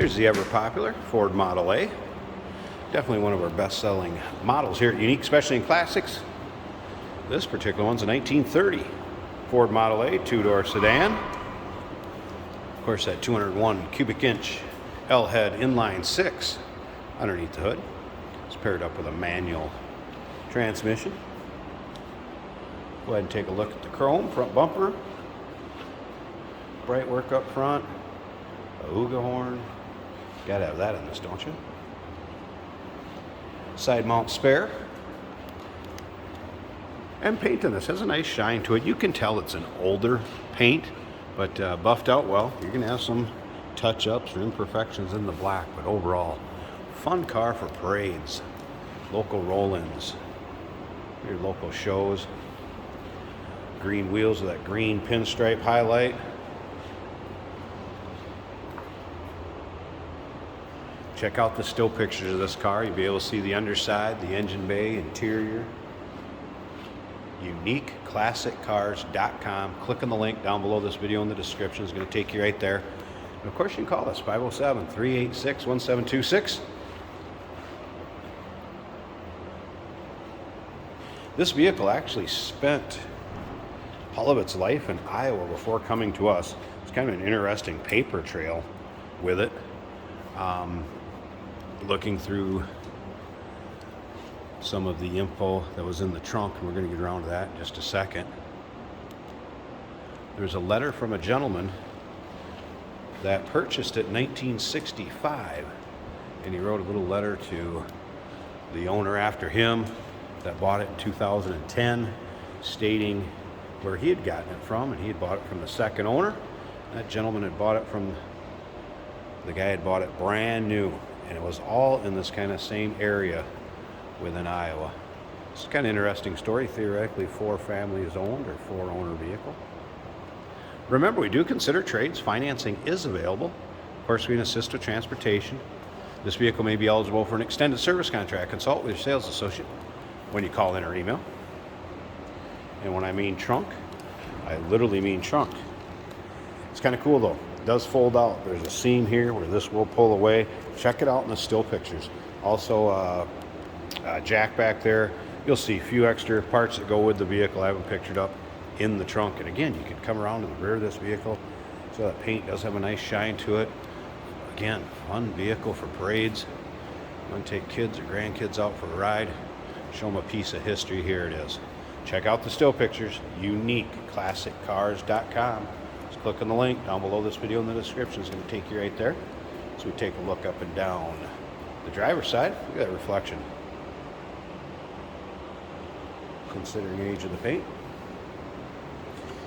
Here's the ever popular Ford Model A. Definitely one of our best-selling models here at Unique, especially in classics. This particular one's a 1930 Ford Model A two-door sedan. Of course, that 201 cubic inch L-head inline six underneath the hood. It's paired up with a manual transmission. Go ahead and take a look at the chrome front bumper. Bright work up front. A Ooga horn. Gotta have that in this, don't you? Side mount spare. And paint in this has a nice shine to it. You can tell it's an older paint, but buffed out well. You're gonna have some touch-ups or imperfections in the black, but overall, fun car for parades, local roll-ins, your local shows. Green wheels with that green pinstripe highlight. Check out the still pictures of this car. You'll be able to see the underside, the engine bay, interior. UniqueClassicCars.com. Click on the link down below this video in the description. It's going to take you right there. And of course, you can call us 507-386-1726. This vehicle actually spent all of its life in Iowa before coming to us. It's kind of an interesting paper trail with it. Looking through some of the info that was in the trunk, and we're going to get around to that in just a second. There's a letter from a gentleman that purchased it in 1965, and he wrote a little letter to the owner after him that bought it in 2010, stating where he had gotten it from, and he had bought it from the second owner. That gentleman had bought it from, the guy had bought it brand new, and it was all in this kind of same area within Iowa. It's kind of interesting story. Theoretically, 4 families owned or 4 owner vehicle. Remember, we do consider trades. Financing is available. Of course, we can assist with transportation. This vehicle may be eligible for an extended service contract. Consult with your sales associate when you call in or email. And when I mean trunk, I literally mean trunk. It's kind of cool though. It does fold out. There's a seam here where this will pull away. Check it out in the still pictures. Also, jack back there. You'll see a few extra parts that go with the vehicle. I have them pictured up in the trunk. And again, you can come around to the rear of this vehicle. So that paint does have a nice shine to it. Again, fun vehicle for parades. You want to take kids or grandkids out for a ride, show them a piece of history. Here it is. Check out the still pictures, UniqueClassicCars.com. Just click on the link down below this video in the description. It's going to take you right there. So we take a look up and down the driver's side. Look at that reflection. Considering the age of the paint.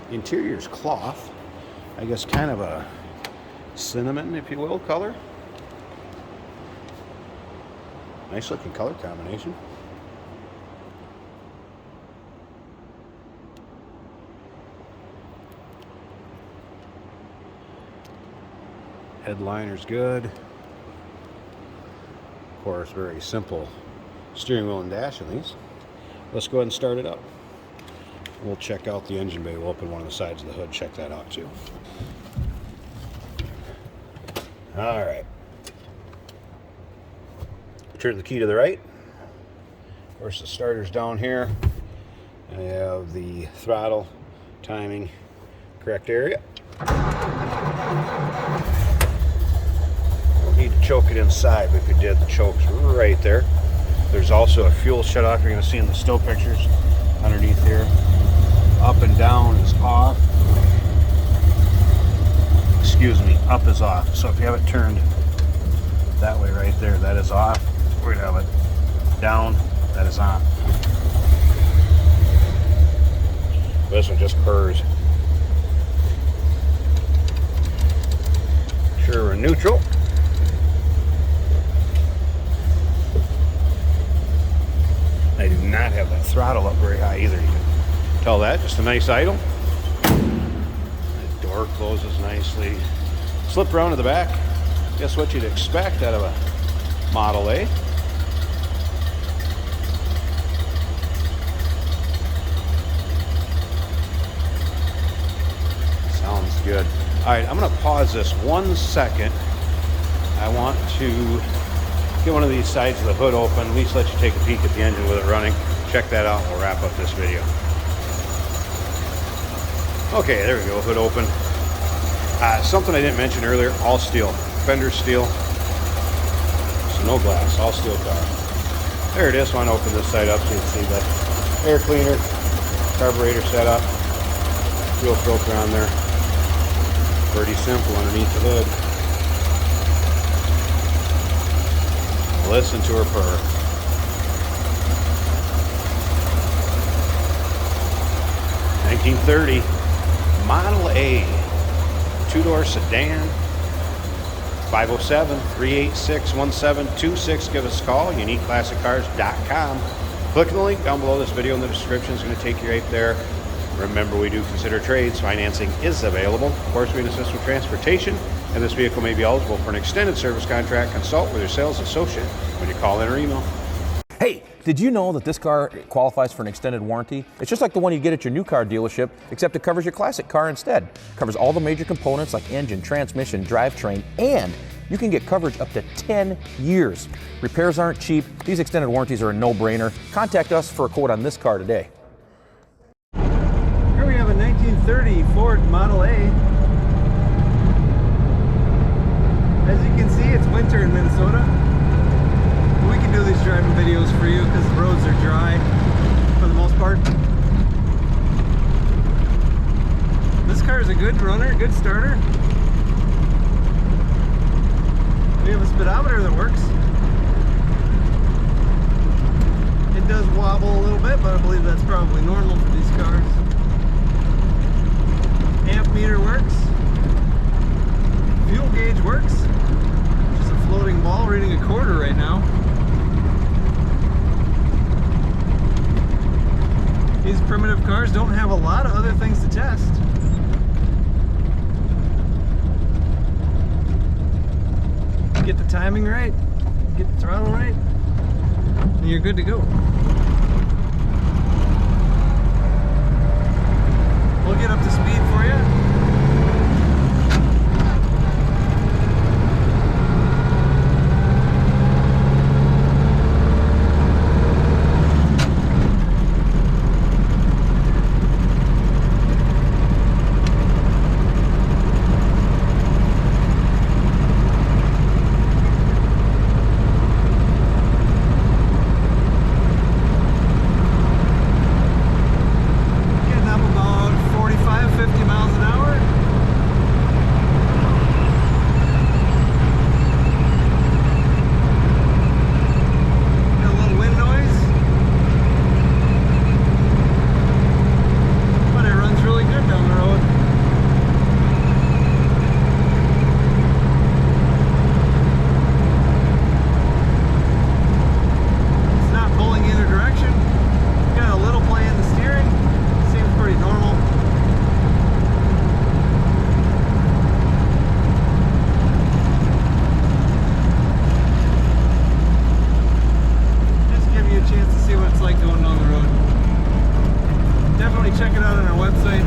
The interior is cloth. I guess kind of a cinnamon, if you will, color. Nice looking color combination. Headliner's good. Of course, very simple steering wheel and dash in these. Let's go ahead and start it up. We'll check out the engine bay. We'll open one of the sides of the hood, check that out too. All right. Turn the key to the right. Of course, the starter's down here. I have the throttle, timing, correct area. Need to choke it inside, but if you did, the choke's right there. There's also a fuel shutoff you're going to see in the still pictures underneath here. Up and down is off. Excuse me, up is off. So if you have it turned that way right there, that is off. We're going to have it down, that is on. This one just purrs. Sure, we're neutral. I do not have that throttle up very high either. You can tell that. Just a nice idle. The door closes nicely. Slip around to the back. Guess what you'd expect out of a Model A. Sounds good. All right, I'm going to pause this 1 second I want to get one of these sides of the hood open, at least let you take a peek at the engine with it running. Check that out and we'll wrap up this video. Okay, there we go, hood open. Something I didn't mention earlier, all steel. Fender steel, so no glass, all steel car. There it is. I want to open this side up so you can see the air cleaner, carburetor setup, fuel filter on there. Pretty simple underneath the hood. Listen to her purr. (1930) Model A two-door sedan. 507-386-1726. Give us a call. UniqueClassicCars.com. Click on the link down below this video in the description. It's going to take you right there. Remember, we do consider trades. Financing is available. Of course, we can assist with transportation, and this vehicle may be eligible for an extended service contract. Consult with your sales associate when you call in or email. Hey, did you know that this car qualifies for an extended warranty? It's just like the one you get at your new car dealership, except it covers your classic car instead. It covers all the major components like engine, transmission, drivetrain, and you can get coverage up to 10 years. Repairs aren't cheap. These extended warranties are a no-brainer. Contact us for a quote on this car today. Here we have a 1930 Ford Model A. As you can see, it's winter in Minnesota. We can do these driving videos for you because the roads are dry for the most part. This car is a good runner, good starter. We have a speedometer that works. It does wobble a little bit, but I believe that's probably normal for these cars. Amp meter works. Fuel gauge works. Just a floating ball reading a quarter right now. These primitive cars don't have a lot of other things to test. Get the timing right, get the throttle right, and you're good to go. We'll get up to speed for you. Check it out on our website.